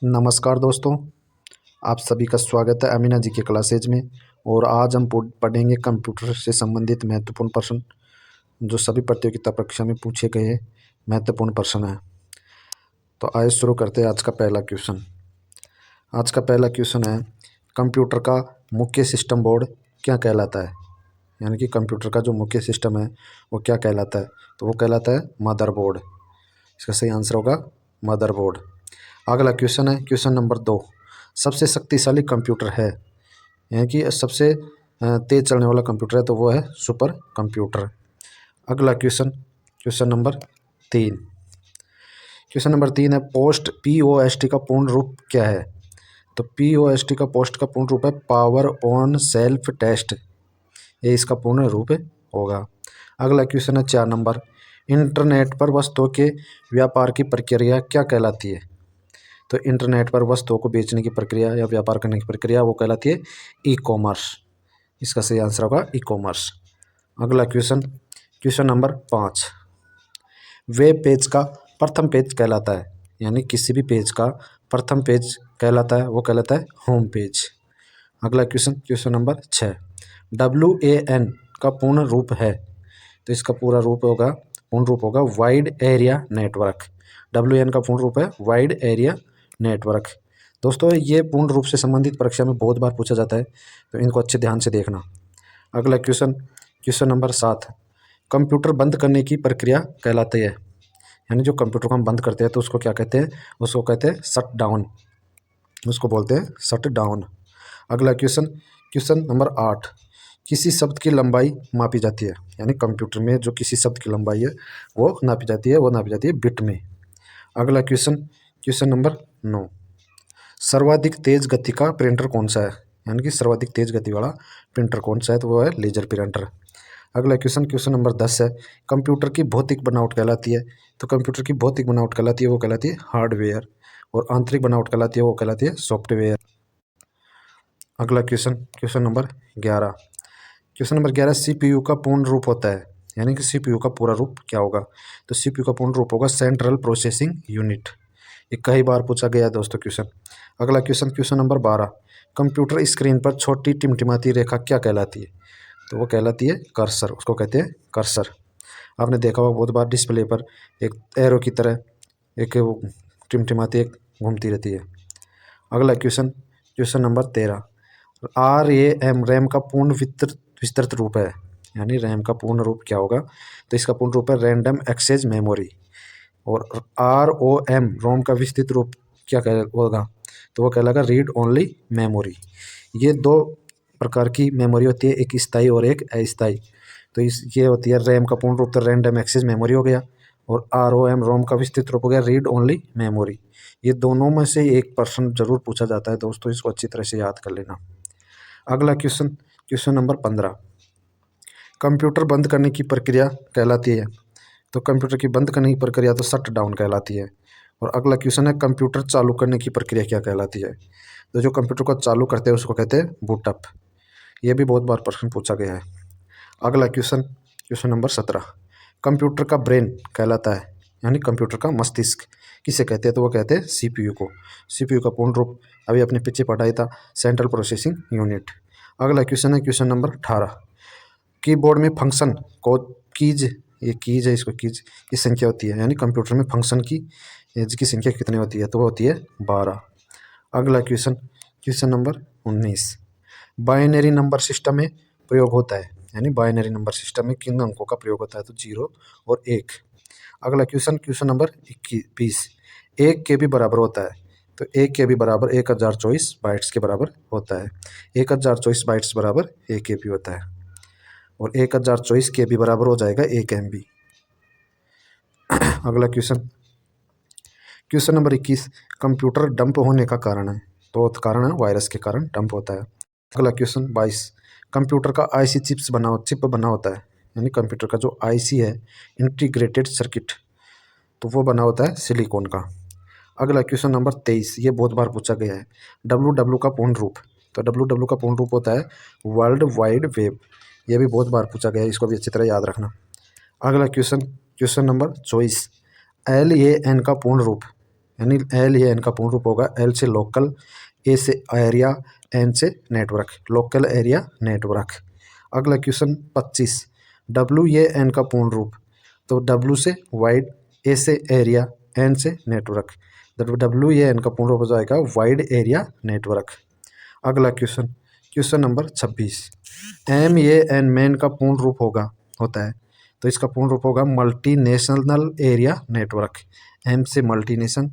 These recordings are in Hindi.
नमस्कार दोस्तों, आप सभी का स्वागत है अमीना जी के क्लासेज में। और आज हम पढ़ेंगे कंप्यूटर से संबंधित महत्वपूर्ण प्रश्न जो सभी प्रतियोगिता परीक्षा में पूछे गए महत्वपूर्ण प्रश्न हैं। तो आइए शुरू करते हैं आज का पहला क्वेश्चन। आज का पहला क्वेश्चन है, कंप्यूटर का मुख्य सिस्टम बोर्ड क्या कहलाता है? यानी कि कंप्यूटर का जो मुख्य सिस्टम है वो क्या कहलाता है? तो वो कहलाता है मदरबोर्ड। इसका सही आंसर होगा मदरबोर्ड। अगला क्वेश्चन है क्वेश्चन नंबर 2, सबसे शक्तिशाली कंप्यूटर है, यानी कि सबसे तेज चलने वाला कंप्यूटर है तो वो है सुपर कंप्यूटर। अगला question question number 3। Question number 3 है, पोस्ट POST का पूर्ण रूप क्या है? तो POST का पोस्ट का पूर्ण रूप है पावर ऑन सेल्फ टेस्ट, ये इसका पूर्ण रूप होगा। अगला क्वेश्चन है 4 नंबर, इंटरनेट पर वस्तुओं के व्यापार की प्रक्रिया क्या कहलाती है? तो इंटरनेट पर वस्तुओं को बेचने की प्रक्रिया या व्यापार करने की प्रक्रिया वो कहलाती है ई कॉमर्स। इसका सही आंसर होगा ई कॉमर्स। अगला question question number 5, web page का प्रथम पेज कहलाता है, यानी किसी भी पेज का प्रथम पेज कहलाता है वो कहलाता है होम पेज। अगला क्वेश्चन क्वेश्चन नंबर 6, WAN का पूर्ण रूप है, तो इसका पूर्ण रूप होगा वाइड एरिया नेटवर्क। WAN का पूर्ण रूप है वाइड एरिया नेटवर्क। दोस्तों ये पूर्ण रूप से संबंधित परीक्षा में बहुत बार पूछा जाता है, तो इनको अच्छे ध्यान से देखना। अगला क्वेश्चन क्वेश्चन नंबर 7, कंप्यूटर बंद करने की प्रक्रिया कहलाती है, यानी जो कंप्यूटर को हम बंद करते हैं तो उसको क्या कहते हैं? उसको कहते हैं शट डाउन, उसको बोलते हैं शट डाउन। अगला क्वेश्चन क्वेश्चन नंबर 8, किसी शब्द की लंबाई मापी जाती है, यानी कंप्यूटर में जो किसी शब्द की लंबाई है वो नापी जाती है बिट में। अगला क्वेश्चन क्वेश्चन नंबर 9, सर्वाधिक तेज गति का प्रिंटर कौन सा है? यानी कि सर्वाधिक तेज गति वाला प्रिंटर कौन सा है? तो वो है लेजर प्रिंटर। अगला क्वेश्चन क्वेश्चन नंबर 10 है, कंप्यूटर की भौतिक बनावट कहलाती है, तो कंप्यूटर की भौतिक बनावट कहलाती है वो कहलाती है हार्डवेयर, और आंतरिक बनावट कहलाती है वो कहलाती है सॉफ्टवेयर। अगला question question number 11, question number 11, CPU का पूर्ण रूप होता है, यानी कि CPU का पूरा रूप क्या होगा? तो CPU का पूर्ण रूप होगा सेंट्रल प्रोसेसिंग यूनिट। ये कई बार पूछा गया है दोस्तों क्वेश्चन। अगला question question number 12, computer screen पर छोटी टिमटिमाती रेखा क्या कहलाती है? तो वो कहलाती है कर्सर, उसको कहते हैं कर्सर। आपने देखा होगा बहुत बार डिस्प्ले पर एक एरो की तरह एक वो टिमटिमाती एक घूमती रहती है। अगला question question number 13, RAM RAM का पूर्ण विस्तृत रूप है, यानी रैम का पूर्ण रूप क्या होगा? तो इसका पूर्ण रूप है रैंडम एक्सेस मेमोरी। और रोम का विस्तृत रूप क्या होगा? तो वो कहलाएगा रीड ओनली मेमोरी। ये दो प्रकार की मेमोरी होती है, एक स्थायी और एक अस्थायी। तो ये होती है रैम का पूर्ण रूप तो रैंडम एक्सेस मेमोरी हो गया, और रोम का विस्तृत रूप हो गया रीड ओनली मेमोरी। ये दोनों में से एक प्रश्न जरूर पूछा जाता है दोस्तों, इसको अच्छी तरह से याद कर लेना। अगला क्वेश्चन क्वेश्चन नंबर 15, कंप्यूटर बंद करने की प्रक्रिया कहलाती है, तो कंप्यूटर की बंद करने की प्रक्रिया तो शट डाउन कहलाती है। और अगला क्वेश्चन है, कंप्यूटर चालू करने की प्रक्रिया क्या कहलाती है? तो जो कंप्यूटर को चालू करते हैं उसको कहते हैं बूटअप। ये भी बहुत बार प्रश्न पूछा गया है। अगला क्वेश्चन क्वेश्चन नंबर 17, कंप्यूटर का ब्रेन कहलाता है, यानी कंप्यूटर का मस्तिष्क किसे कहते हैं? तो वो कहते हैं CPU को। CPU का पूर्ण रूप अभी अपने पीछे पढ़ा ही था, सेंट्रल प्रोसेसिंग यूनिट। अगला क्वेश्चन है क्वेश्चन नंबर 18, कीबोर्ड में फंक्शन को कीज, ये कीज है, इसको कीज की संख्या होती है, यानी कंप्यूटर में फंक्शन की संख्या कितनी होती है? तो वो होती है 12। अगला question question number 19, binary number system में प्रयोग होता है, यानी बाइनरी नंबर सिस्टम में किन अंकों का प्रयोग होता है? तो 0 और 1। अगला क्वेश्चन क्वेश्चन नंबर 20, 1 KB बराबर होता है, तो 1 KB बराबर 1024 बाइट्स के बराबर होता है। 1024 बाइट्स बराबर 1 KB होता है, और 1024 KB बराबर हो जाएगा 1 MB। अगला question question number 21, computer dump होने का कारण है, तो कारण है वायरस के कारण डंप होता है। अगला क्वेश्चन 22, कंप्यूटर का चिप बना होता है, यानी कंप्यूटर का जो IC है इंटीग्रेटेड सर्किट, तो वो बना होता है सिलिकॉन का। अगला क्वेश्चन नंबर 23, ये बहुत बार पूछा गया है, WW का पूर्ण रूप, तो WW का पूर्ण रूप होता है वर्ल्ड वाइड वेब। ये भी बहुत बार पूछा गया है, इसको भी अच्छी तरह याद रखना। अगला क्वेश्चन क्वेश्चन नंबर 24, LAN का पूर्ण रूप, यानी एल ये एन का पूर्ण रूप होगा। एल से लोकल, ए से एरिया, एन से नेटवर्क, लोकल एरिया नेटवर्क। अगला क्वेश्चन 25, डब्ल्यू ये एन का पूर्ण रूप, तो डब्ल्यू से वाइड, ए से एरिया, एन से नेटवर्क, डब्ल्यू ये एन का पूर्ण रूप हो जाएगा वाइड एरिया नेटवर्क। अगला question, question number 26, M A N MAN का पूर्ण रूप होता है, तो इसका पूर्ण रूप होगा multi national area network. M से मल्टीनेशन,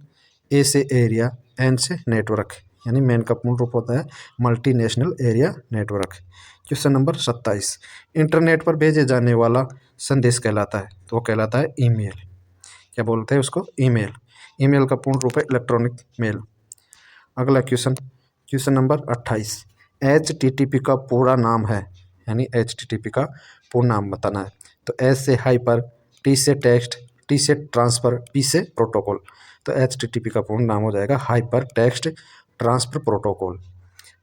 ए से एरिया, एन से नेटवर्क, यानी मैन का पूर्ण रूप होता है multi national area network. Question number 27, internet पर भेजे जाने वाला संदेश कहलाता है, तो वो कहलाता है ईमेल। क्या बोलते हैं उसको? ईमेल। ईमेल का पूर्ण रूप है इलेक्ट्रॉनिक मेल। अगला क्वेश्चन, क्वेश्चन नंबर 28, HTTP का पूरा नाम है, यानी HTTP का पूर्ण नाम बताना है। तो एस से हाइपर, टी से टेक्स्ट, टी से ट्रांसफ़र, पी से प्रोटोकॉल। तो HTTP का पूर्ण नाम हो जाएगा हाइपर टेक्स्ट ट्रांसफ़र प्रोटोकॉल।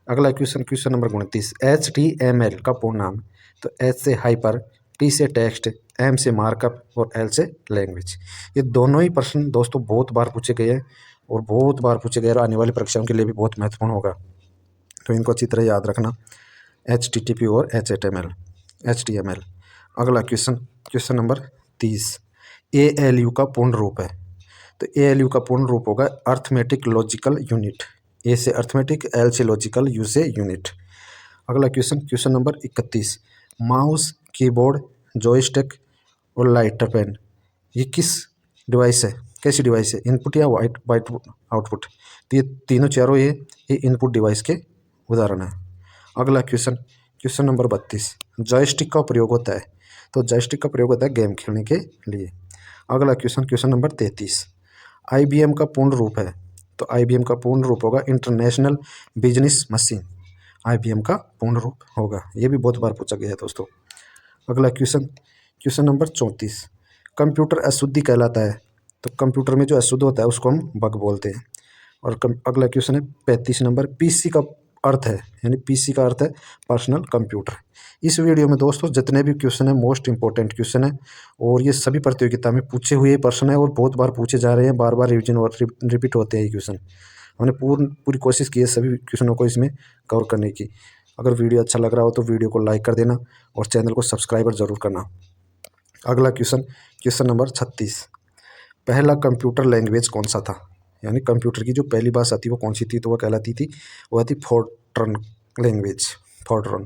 अगला क्वेश्चन, क्वेश्चन नंबर 29, HTML का पूर्ण नाम, तो एच से हाइपर, टी से टेक्स्ट, एम से मार्कअप और एल से लैंग्वेज। ये दोनों ही प्रश्न दोस्तों बहुत बार पूछे गए हैं और बहुत बार पूछे गए और आने वाली परीक्षाओं के लिए भी बहुत महत्वपूर्ण होगा, तो इनको अच्छी तरह याद रखना, HTTP और HTML। अगला क्वेश्चन, क्वेश्चन नंबर 30, ALU का पूर्ण रूप है, तो ALU का पूर्ण रूप होगा अर्थमेटिक लॉजिकल यूनिट। ए से अर्थमेटिक, एल से लॉजिकल, यू से यूनिट। अगला question, question number 31, mouse, keyboard, joystick और लाइटर पेन ये किस डिवाइस है, कैसी डिवाइस है? इनपुट या वाइट आउटपुट? तो ये तीनों चारों ये इनपुट डिवाइस के उदाहरण है। अगला क्वेश्चन, क्वेश्चन नंबर 32, जॉयस्टिक का प्रयोग होता है, तो जॉयस्टिक का प्रयोग होता है गेम खेलने के लिए। अगला क्वेश्चन, क्वेश्चन नंबर 33, IBM का पूर्ण रूप है, तो IBM का पूर्ण रूप होगा इंटरनेशनल बिजनेस मशीन। IBM का पूर्ण रूप होगा, ये भी बहुत बार पूछा गया है दोस्तों। अगला क्वेश्चन, क्वेश्चन नंबर 34, कंप्यूटर अशुद्धि कहलाता है, तो कंप्यूटर में जो अशुद्ध होता है उसको हम बग बोलते हैं। और अगला क्वेश्चन है 35 नंबर, पीसी का अर्थ है, यानी पीसी का अर्थ है पर्सनल कंप्यूटर। इस वीडियो में दोस्तों जितने भी क्वेश्चन है मोस्ट इंपॉर्टेंट क्वेश्चन है और ये सभी प्रतियोगिता में पूछे हुए प्रश्न है और बहुत बार पूछे जा रहे हैं, बार बार रिविजन और रिपीट होते हैं ये क्वेश्चन। हमने पूरी कोशिश की है सभी क्वेश्चनों को इसमें कवर करने की। अगर वीडियो अच्छा लग रहा हो तो वीडियो को लाइक कर देना और चैनल को सब्सक्राइबर ज़रूर करना। अगला क्वेश्चन, क्वेश्चन नंबर 36, पहला कंप्यूटर लैंग्वेज कौन सा था, यानी कंप्यूटर की जो पहली भाषा थी वो कौन सी थी, तो वह कहलाती थी, वह थी फोर्ट्रन लैंग्वेज, फोर्ट्रन।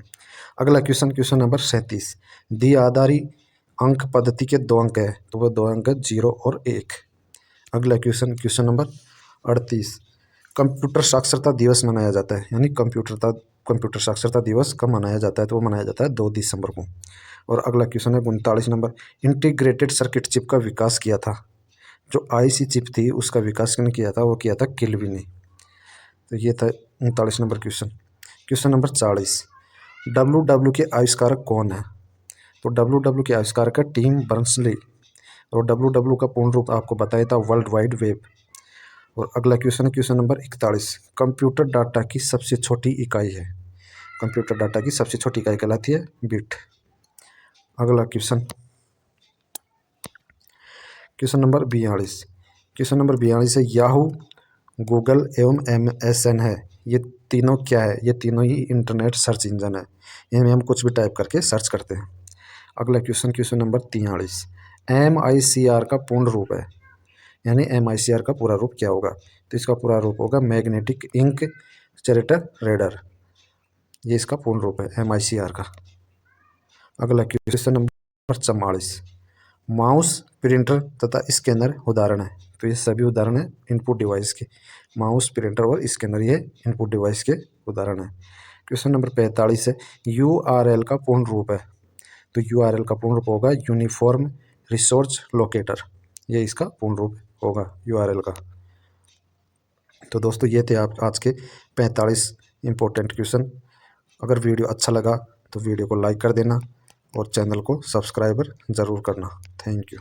अगला क्वेश्चन, क्वेश्चन नंबर 37, द्विआधारी अंक पद्धति के 2 अंक है, तो वह 2 अंक 0 और 1। अगला क्वेश्चन, क्वेश्चन नंबर 38, कंप्यूटर साक्षरता दिवस मनाया जाता है, यानी कंप्यूटर साक्षरता दिवस कब मनाया जाता है, तो वो मनाया जाता है 2 दिसंबर को। और अगला क्वेश्चन है 39 नंबर, इंटीग्रेटेड सर्किट चिप का विकास किया था, जो IC चिप थी उसका विकास किसने किया था, वो किया था किल्वी ने। तो ये था 39 number question. Question number 40, WW के आविष्कारक कौन है, तो WW के आविष्कारक है टिम बर्नर्स-ली और WW का पूर्ण रूप आपको बताया था वर्ल्ड वाइड वेब। और अगला क्वेश्चन है क्वेश्चन नंबर 41, कंप्यूटर डाटा की सबसे छोटी इकाई है, कंप्यूटर डाटा की सबसे छोटी इकाई कहलाती है बिट। अगला question, question number 42, question number 42 है याहू, गूगल एवं MSN है, ये तीनों क्या है, ये तीनों ही इंटरनेट सर्च इंजन है, इनमें हम कुछ भी टाइप करके सर्च करते हैं। अगला क्वेश्चन, क्वेश्चन नंबर 43, MICR का पूर्ण रूप है, यानी MICR का पूरा रूप क्या होगा, तो इसका पूरा रूप होगा मैग्नेटिक इंक चैरेटर रीडर, ये इसका पूर्ण रूप है MICR का। अगला क्वेश्चन नंबर 44, माउस, प्रिंटर तथा स्कैनर उदाहरण है, तो ये सभी उदाहरण है इनपुट डिवाइस के, माउस, प्रिंटर और स्कैनर ये इनपुट डिवाइस के उदाहरण है। क्वेश्चन नंबर 45 है URL का पूर्ण रूप है, तो URL का पूर्ण रूप होगा यूनिफॉर्म रिसोर्स लोकेटर, ये इसका पूर्ण रूप होगा URL का। तो दोस्तों ये थे आप आज के 45 इम्पोर्टेंट क्वेश्चन। अगर वीडियो अच्छा लगा तो वीडियो को लाइक कर देना और चैनल को सब्सक्राइबर ज़रूर करना। Thank you.